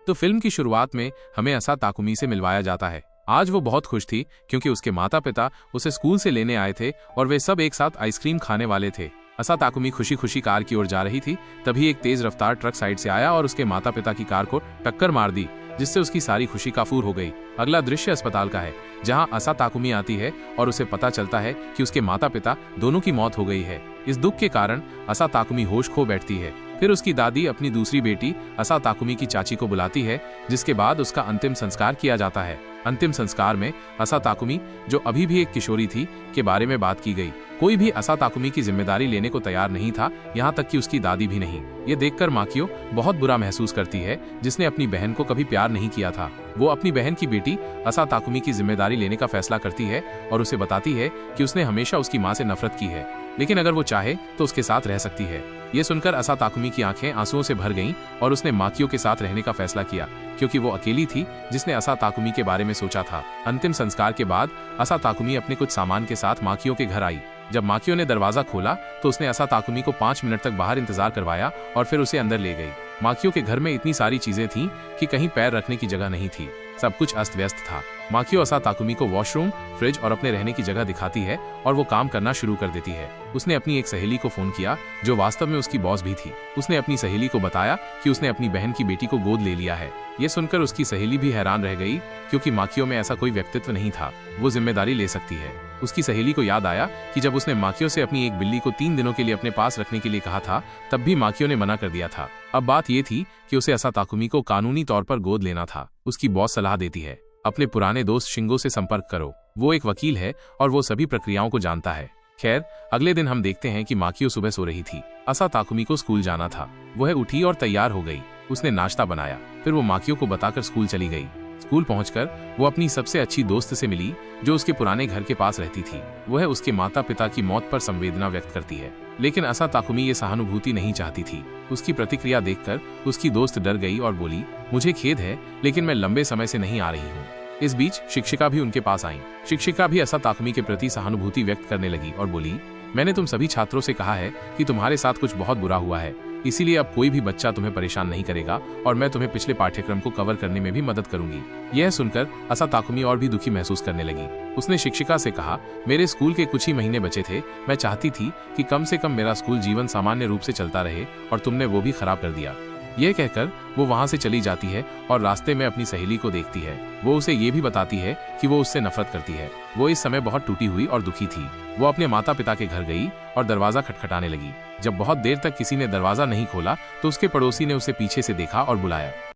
तो फिल्म की शुरुआत में हमें असा ताकुमी से मिलवाया जाता है। आज वो बहुत खुश थी क्योंकि उसके माता पिता उसे स्कूल से लेने आए थे और वे सब एक साथ आइसक्रीम खाने वाले थे। असा ताकुमी खुशी खुशी कार की ओर जा रही थी, तभी एक तेज रफ्तार ट्रक साइड से आया और उसके माता पिता की कार को टक्कर मार दी, जिससे उसकी सारी खुशी काफूर हो गई। अगला दृश्य अस्पताल का है, जहां असा ताकुमी आती है और उसे पता चलता है कि उसके माता पिता दोनों की मौत हो गई है। इस दुख के कारण असा ताकुमी होश खो बैठती है। फिर उसकी दादी अपनी दूसरी बेटी असा ताकुमी की चाची को बुलाती है, जिसके बाद उसका अंतिम संस्कार किया जाता है। अंतिम संस्कार में असा ताकुमी, जो अभी भी एक किशोरी थी, के बारे में बात की गई। कोई भी असा ताकुमी की जिम्मेदारी लेने को तैयार नहीं था, यहाँ तक कि उसकी दादी भी नहीं। ये देखकर माकियो बहुत बुरा महसूस करती है, जिसने अपनी बहन को कभी प्यार नहीं किया था। वो अपनी बहन की बेटी असा ताकुमी की जिम्मेदारी लेने का फैसला करती है और उसे बताती है कि उसने हमेशा उसकी माँ से नफरत की है, लेकिन अगर वो चाहे तो उसके साथ रह सकती है। ये सुनकर असा ताकुमी की आंखें आंसुओं से भर गईं और उसने माकियो के साथ रहने का फैसला किया, क्योंकि वो अकेली थी जिसने असा ताकुमी के बारे में सोचा था। अंतिम संस्कार के बाद असा ताकुमी अपने कुछ सामान के साथ माकियो के घर आई। जब माकियो ने दरवाजा खोला तो उसने असा ताकुमी को 5 मिनट तक बाहर इंतजार करवाया और फिर उसे अंदर ले गई। माकियो के घर में इतनी सारी चीजें थीं कि कहीं पैर रखने की जगह नहीं थी, सब कुछ अस्त व्यस्त था। माकियो असा ताकुमी को वॉशरूम, फ्रिज और अपने रहने की जगह दिखाती है और वो काम करना शुरू कर देती है। उसने अपनी एक सहेली को फोन किया, जो वास्तव में उसकी बॉस भी थी। उसने अपनी सहेली को बताया कि उसने अपनी बहन की बेटी को गोद ले लिया है। ये सुनकर उसकी सहेली भी हैरान रह गई, क्योंकि माकियो में ऐसा कोई व्यक्तित्व नहीं था वो जिम्मेदारी ले सकती है। उसकी सहेली को याद आया कि जब उसने माकियो से अपनी एक बिल्ली को 3 दिनों के लिए अपने पास रखने के लिए कहा था, तब भी माकियो ने मना कर दिया था। अब बात ये थी कि उसे असा ताकुमी को कानूनी तौर पर गोद लेना था। उसकी बॉस सलाह देती है, अपने पुराने दोस्त शिंगो से संपर्क करो, वो एक वकील है और वो सभी प्रक्रियाओं को जानता है। खैर, अगले दिन हम देखते हैं कि माकियो सुबह सो रही थी। असा ताकुमी को स्कूल जाना था। वह उठी और तैयार हो गई। उसने नाश्ता बनाया, फिर वो माकियो को बताकर स्कूल चली गई। स्कूल पहुंचकर वो अपनी सबसे अच्छी दोस्त से मिली, जो उसके पुराने घर के पास रहती थी। वह उसके माता पिता की मौत पर संवेदना व्यक्त करती है, लेकिन असा ताकुमी ये सहानुभूति नहीं चाहती थी। उसकी प्रतिक्रिया देखकर उसकी दोस्त डर गई और बोली, मुझे खेद है, लेकिन मैं लंबे समय से नहीं आ रही हूँ। इस बीच शिक्षिका भी उनके पास आई। शिक्षिका भी असा ताकुमी के प्रति सहानुभूति व्यक्त करने लगी और बोली, मैंने तुम सभी छात्रों से कहा है कि तुम्हारे साथ कुछ बहुत बुरा हुआ है, इसीलिए अब कोई भी बच्चा तुम्हें परेशान नहीं करेगा और मैं तुम्हें पिछले पाठ्यक्रम को कवर करने में भी मदद करूंगी। यह सुनकर असा ताकुमी और भी दुखी महसूस करने लगी। उसने शिक्षिका से कहा, मेरे स्कूल के कुछ ही महीने बचे थे, मैं चाहती थी कि कम से कम मेरा स्कूल जीवन सामान्य रूप से चलता रहे, और तुमने वो भी खराब कर दिया। यह कहकर वो वहां से चली जाती है और रास्ते में अपनी सहेली को देखती है। वो उसे ये भी बताती है कि वो उससे नफरत करती है। वो इस समय बहुत टूटी हुई और दुखी थी। वो अपने माता पिता के घर गई और दरवाजा खटखटाने लगी। जब बहुत देर तक किसी ने दरवाजा नहीं खोला तो उसके पड़ोसी ने उसे पीछे से देखा और बुलाया।